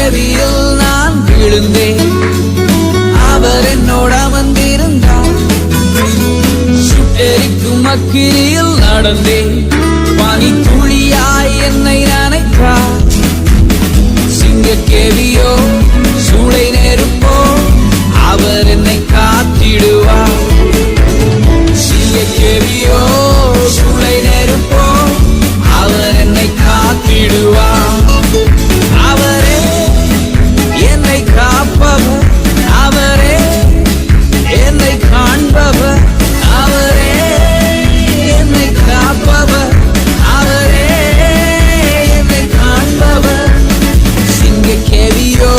கேவியில் நான் விழுந்தேன், அவர் என்னோட வந்திருந்தார். சுட்டெரிக்கும் அக்கினியில் நடந்தேன், பனி துளியாய் என்னை நனைத்தார். சிங்க கேவியோ சூளை நெருப்போ அவர் என்னை காத்திடுவார். சிங்க கேவியோ சூளை நெருப்போ அவர் என்னை காத்திடுவார். அவரே என்னை காப்பவர், அவரே என்னை காண்பவர், அவரே என்னை காப்பவர், அவரே என்னை காண்பவர். சிங்க கேவியோ